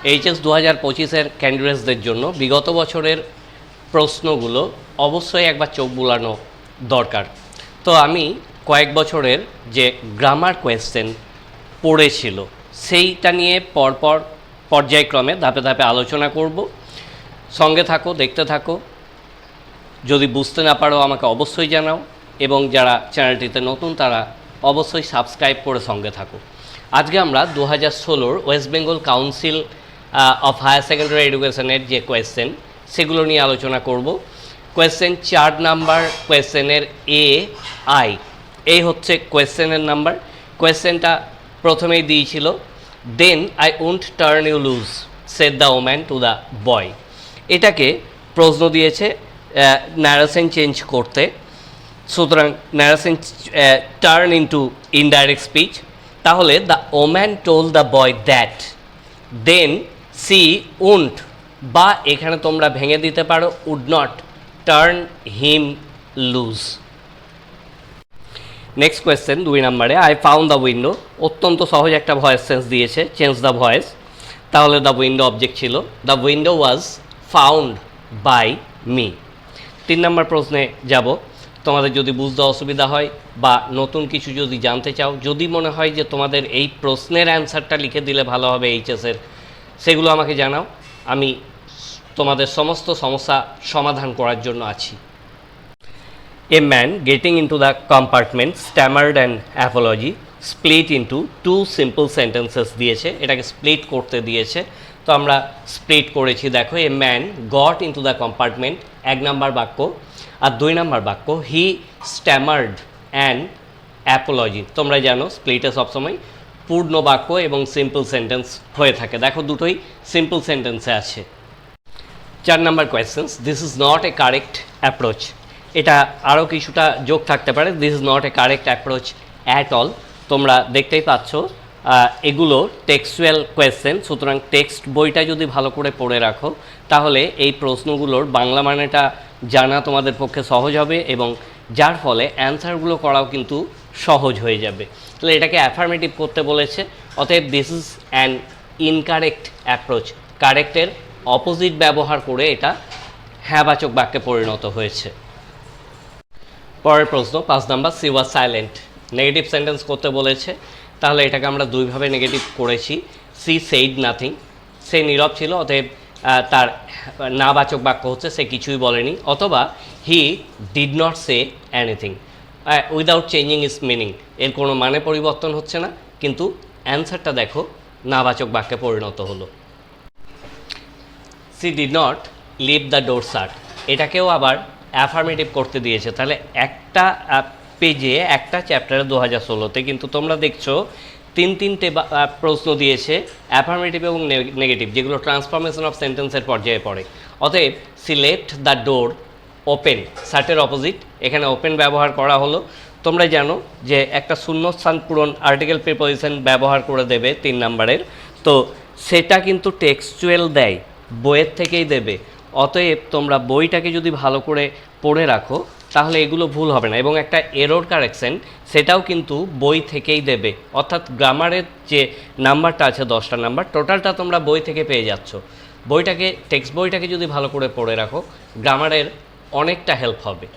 HS 2025-এর ক্যান্ডিডেটসদের জন্য বিগত বছরের প্রশ্নগুলো অবশ্যই একবার চোখ বুলানো দরকার। তো আমি কয়েক বছরের যে গ্রামার কোয়েশ্চেন পড়েছিল সেইটা নিয়ে পরপর পর্যায়ক্রমে ধাপে ধাপে আলোচনা করব। সঙ্গে থাকো, দেখতে থাকো। যদি বুঝতে না পারো আমাকে অবশ্যই জানাও, এবং যারা চ্যানেলটিতে নতুন তারা অবশ্যই সাবস্ক্রাইব করে সঙ্গে থাকো। আজকে আমরা 2016 West Bengal council of higher secondary এডুকেশনের যে কোয়েশ্চেন সেগুলো নিয়ে আলোচনা করব। কোয়েশ্চেন 4 নাম্বার কোয়েশ্চেনের AI এই হচ্ছে কোয়েশ্চেনের নাম্বার। কোয়েশ্চেনটা প্রথমেই দিয়েছিল, then I won't turn you loose said the woman to the boy. এটাকে প্রশ্ন দিয়েছে ন্যারেশন চেঞ্জ করতে। সুতরাং narration turn into indirect speech. তাহলে the woman told the boy that, then she won't, বা এখানে তোমরা ভেঙে দিতে পারো would not turn him loose. Next question 2 নম্বরে, আই ফাউন্ড দ্য উইন্ডো। অত্যন্ত সহজ একটা ভয়েস সেন্স দিয়েছে, চেঞ্জ দ্য ভয়েস। তাহলে দ্য উইন্ডো অবজেক্ট ছিল, the window was found by me. 3 নম্বর প্রশ্নে যাব। তোমাদের যদি বুঝতে অসুবিধা হয় বা নতুন কিছু যদি জানতে চাও, যদি মনে হয় যে তোমাদের এই প্রশ্নের অ্যান্সারটা লিখে দিলে ভালো হবে এইচএসের, সেগুলো আমাকে জানাও। আমি তোমাদের সমস্ত সমস্যা সমাধান করার জন্য আছি। A man getting into the compartment stammered an apology, split into 2 simple sentences দিয়েছে, এটাকে স্প্লিট করতে দিয়েছে। তো আমরা স্প্লিট করেছি, দেখো। A man goat into the compartment 1 নম্বর বাক্য, আর 2 নম্বর বাক্য হি স্ট্যামার্ড অ্যান অ্যাপোলজি। তোমরা জানো স্প্লিটে সবসময় পূর্ণ বাক্য এবং সিম্পল সেন্টেন্স হয়ে থাকে। দেখো দুটোই সিম্পল সেন্টেন্সে আছে। 4 number questions, this is not a correct approach. এটা আরও কিছুটা যোগ থাকতে পারে, this is not a correct approach at all. তোমরা দেখতেই পাচ্ছ এগুলো টেক্সচুয়াল কোয়েশ্চেন। সুতরাং টেক্সট বইটা যদি ভালো করে পড়ে রাখো তাহলে এই প্রশ্নগুলোর বাংলা মানেটা জানা তোমাদের পক্ষে সহজ হবে, এবং যার ফলে অ্যান্সারগুলো করাও কিন্তু সহজ হয়ে যাবে। তাহলে এটাকে অ্যাফার্মেটিভ করতে বলেছে, অতএব this is an incorrect approach. কারেক্টের অপোজিট ব্যবহার করে এটা হ্যাঁবাচক বাক্যে পরিণত হয়েছে। পরের প্রশ্ন 5 number, C was silent. Negative sentence করতে বলেছে, তাহলে এটাকে আমরা দুইভাবে নেগেটিভ করেছি। সি সেইড নাথিং, সে নীরব ছিল, অতএব তার নাবাচক বাক্য হচ্ছে সে কিছুই বলেনি। অথবা he did not say anything without changing is meaning, এর কোনো মানে পরিবর্তন হচ্ছে না, কিন্তু অ্যান্সারটা দেখো নাবাচক বাক্যে পরিণত হলো। She did not leave the door shut, এটাকেও আবার অ্যাফার্মেটিভ করতে দিয়েছে। তাহলে একটা পেজে একটা চ্যাপ্টারে 2016-তে কিন্তু তোমরা দেখছো 3-3টে প্রশ্ন দিয়েছে অ্যাফার্মেটিভ এবং নেগেটিভ, যেগুলো ট্রান্সফরমেশন অফ সেন্টেন্সের পর্যায়ে পড়ে। অতএব she left the door open, শার্টের অপোজিট এখানে ওপেন ব্যবহার করা হলো। তোমরা জানো যে একটা শূন্যস্থান পূরণ আর্টিকেল প্রিপোজিশন ব্যবহার করে দেবে 3 নম্বরের, তো সেটা কিন্তু টেক্সচুয়াল দেয়, বইয়ের থেকেই দেবে। অতএব তোমরা বইটাকে যদি ভালো করে পড়ে রাখো তাহলে এগুলো ভুল হবে না, এবং একটা এরর কারেকশন সেটাও কিন্তু বই থেকেই দেবে। অর্থাৎ গ্রামারের যে নাম্বারটা আছে 10টা নাম্বার, টোটালটা তোমরা বই থেকে পেয়ে যাচ্ছ। বইটাকে টেক্সট বইটাকে যদি ভালো করে পড়ে রাখো গ্রামারের অনেকটা হেল্প হবে।